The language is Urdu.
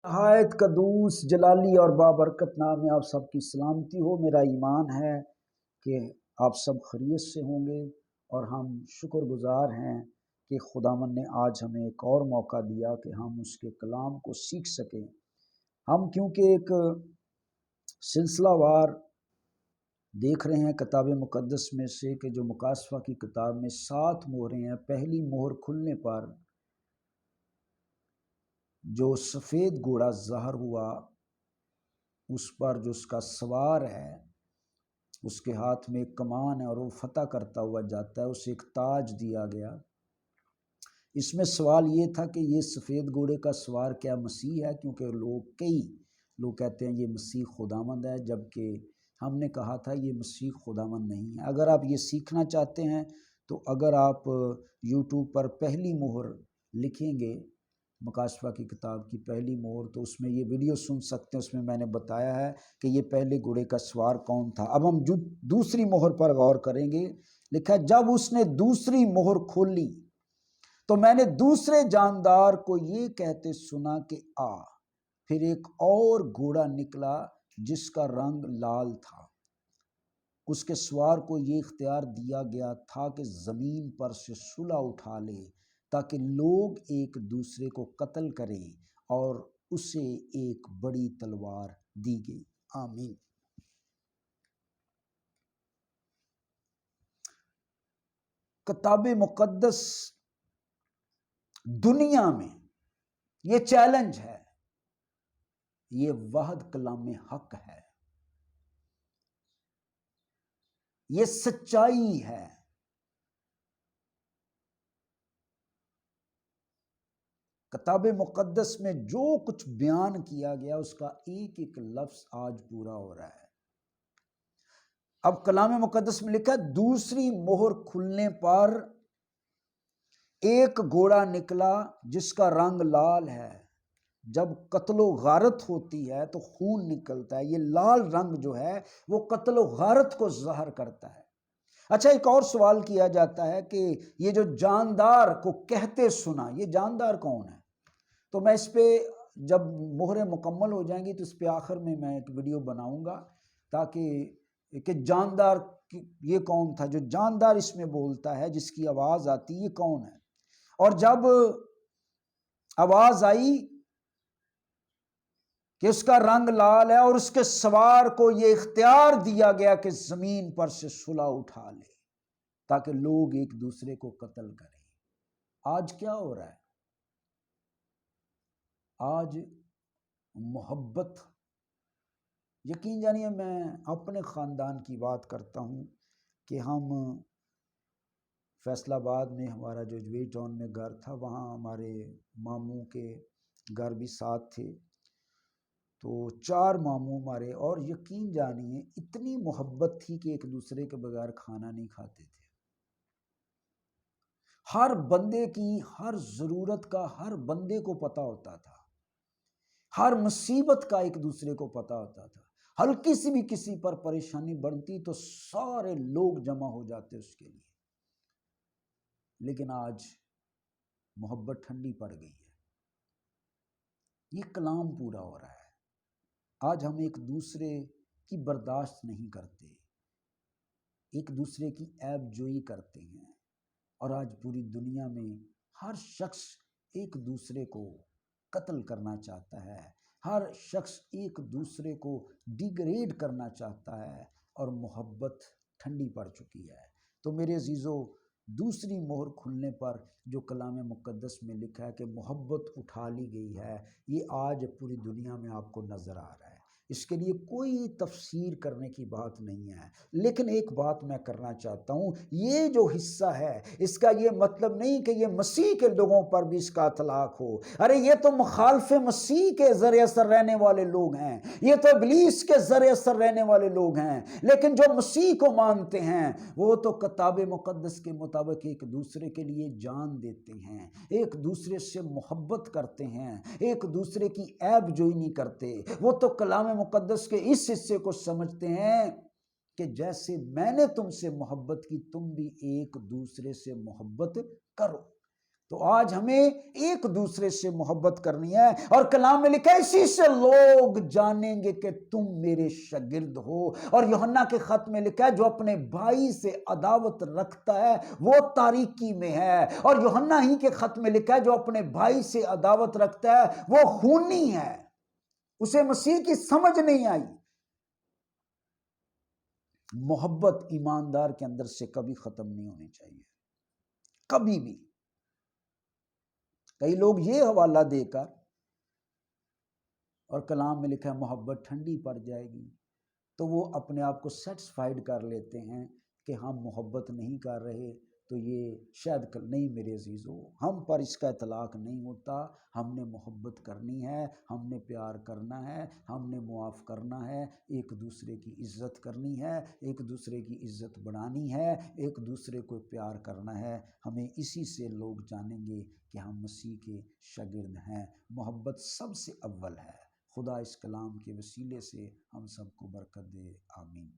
نہایت قدوس جلالی اور بابرکت نام میں آپ سب کی سلامتی ہو۔ میرا ایمان ہے کہ آپ سب خیریت سے ہوں گے اور ہم شکر گزار ہیں کہ خداوند نے آج ہمیں ایک اور موقع دیا کہ ہم اس کے کلام کو سیکھ سکیں۔ ہم کیونکہ ایک سلسلہ وار دیکھ رہے ہیں کتاب مقدس میں سے کہ جو مکاشفہ کی کتاب میں 7 مہریں ہیں، پہلی مہر کھلنے پر جو سفید گھوڑا ظاہر ہوا، اس پر جو اس کا سوار ہے اس کے ہاتھ میں ایک کمان ہے اور وہ فتح کرتا ہوا جاتا ہے، اسے ایک تاج دیا گیا۔ اس میں سوال یہ تھا کہ یہ سفید گھوڑے کا سوار کیا مسیح ہے؟ کیونکہ کئی لوگ کہتے ہیں یہ مسیح خداوند ہے، جبکہ ہم نے کہا تھا یہ مسیح خداوند نہیں ہے۔ اگر آپ یہ سیکھنا چاہتے ہیں تو اگر آپ یوٹیوب پر پہلی مہر لکھیں گے، مکاشفہ کی کتاب کی پہلی مہر، تو اس میں یہ ویڈیو سن سکتے ہیں۔ اس میں نے بتایا ہے کہ یہ پہلے گھوڑے کا سوار کون تھا۔ اب ہم دوسری مہر پر غور کریں گے۔ لکھا ہے جب اس نے دوسری مہر کھولی تو میں نے دوسرے جاندار کو یہ کہتے سنا کہ آ۔ پھر ایک اور گھوڑا نکلا جس کا رنگ لال تھا۔ اس کے سوار کو یہ اختیار دیا گیا تھا کہ زمین پر سے صلہ اٹھا لے تاکہ لوگ ایک دوسرے کو قتل کریں، اور اسے ایک بڑی تلوار دی گئی۔ آمین۔ کتاب مقدس دنیا میں یہ چیلنج ہے، یہ واحد کلام حق ہے، یہ سچائی ہے۔ کتاب مقدس میں جو کچھ بیان کیا گیا اس کا ایک ایک لفظ آج پورا ہو رہا ہے۔ اب کلام مقدس میں لکھا ہے دوسری مہر کھلنے پر ایک گھوڑا نکلا جس کا رنگ لال ہے۔ جب قتل و غارت ہوتی ہے تو خون نکلتا ہے، یہ لال رنگ جو ہے وہ قتل و غارت کو ظاہر کرتا ہے۔ اچھا، ایک اور سوال کیا جاتا ہے کہ یہ جو جاندار کو کہتے سنا، یہ جاندار کون ہے؟ تو میں اس پہ جب مہریں مکمل ہو جائیں گی تو اس پہ آخر میں ایک ویڈیو بناؤں گا، تاکہ کہ جاندار یہ کون تھا، جو جاندار اس میں بولتا ہے، جس کی آواز آتی، یہ کون ہے؟ اور جب آواز آئی کہ اس کا رنگ لال ہے اور اس کے سوار کو یہ اختیار دیا گیا کہ زمین پر سے صلہ اٹھا لے تاکہ لوگ ایک دوسرے کو قتل کریں۔ آج کیا ہو رہا ہے؟ آج محبت، یقین جانیے میں اپنے خاندان کی بات کرتا ہوں کہ ہم فیصل آباد میں ہمارا جو جویل ٹاؤن میں گھر تھا، وہاں ہمارے ماموں کے گھر بھی ساتھ تھے، تو 4 ماموں ہمارے، اور یقین جانیے اتنی محبت تھی کہ ایک دوسرے کے بغیر کھانا نہیں کھاتے تھے۔ ہر بندے کی ہر ضرورت کا ہر بندے کو پتہ ہوتا تھا، ہر مصیبت کا ایک دوسرے کو پتہ ہوتا تھا۔ ہلکی سی بھی کسی پر پریشانی بڑھتی تو سارے لوگ جمع ہو جاتے اس کے لیے۔ لیکن آج محبت ٹھنڈی پڑ گئی ہے۔ یہ کلام پورا ہو رہا ہے۔ آج ہم ایک دوسرے کی برداشت نہیں کرتے، ایک دوسرے کی عیب جوئی کرتے ہیں، اور آج پوری دنیا میں ہر شخص ایک دوسرے کو قتل کرنا چاہتا ہے، ہر شخص ایک دوسرے کو ڈیگریڈ کرنا چاہتا ہے، اور محبت ٹھنڈی پڑ چکی ہے۔ تو میرے عزیزو، دوسری مہر کھلنے پر جو کلام مقدس میں لکھا ہے کہ محبت اٹھا لی گئی ہے، یہ آج پوری دنیا میں آپ کو نظر آ رہا ہے۔ اس کے لیے کوئی تفسیر کرنے کی بات نہیں ہے، لیکن ایک بات میں کرنا چاہتا ہوں، یہ جو حصہ ہے اس کا یہ مطلب نہیں کہ یہ مسیح کے لوگوں پر بھی اس کا اطلاق ہو۔ ارے یہ تو مخالف مسیح کے ذریعے اثر رہنے والے لوگ ہیں، یہ تو ابلیس کے ذریعے اثر رہنے والے لوگ ہیں، لیکن جو مسیح کو مانتے ہیں وہ تو کتاب مقدس کے مطابق ایک دوسرے کے لیے جان دیتے ہیں، ایک دوسرے سے محبت کرتے ہیں، ایک دوسرے کی عیب جوئی نہیں کرتے۔ وہ تو کلام مقدس کے اس حصے کو سمجھتے ہیں کہ جیسے میں نے تم سے محبت کی، تم بھی ایک دوسرے سے محبت کرو۔ تو آج ہمیں ایک دوسرے سے محبت کرنی ہے، اور کلام میں لکھا ہے اسی سے لوگ جانیں گے کہ تم میرے شاگرد ہو۔ اور یوحنا کے خط میں لکھا ہے جو اپنے بھائی سے عداوت رکھتا ہے وہ تاریکی میں ہے، اور یوحنا ہی کے خط میں لکھا ہے جو اپنے بھائی سے عداوت رکھتا ہے وہ خونی ہے، اسے مسیح کی سمجھ نہیں آئی۔ محبت ایماندار کے اندر سے کبھی ختم نہیں ہونی چاہیے، کبھی بھی۔ کئی لوگ یہ حوالہ دے کر، اور کلام میں لکھا ہے محبت ٹھنڈی پڑ جائے گی، تو وہ اپنے آپ کو سیٹسفائیڈ کر لیتے ہیں کہ ہم محبت نہیں کر رہے تو یہ شاید نہیں۔ میرے عزیزو، ہم پر اس کا اطلاق نہیں ہوتا۔ ہم نے محبت کرنی ہے، ہم نے پیار کرنا ہے، ہم نے معاف کرنا ہے، ایک دوسرے کی عزت کرنی ہے، ایک دوسرے کی عزت بڑھانی ہے، ایک دوسرے کو پیار کرنا ہے۔ ہمیں اسی سے لوگ جانیں گے کہ ہم مسیح کے شاگرد ہیں۔ محبت سب سے اول ہے۔ خدا اس کلام کے وسیلے سے ہم سب کو برکت دے، آمین۔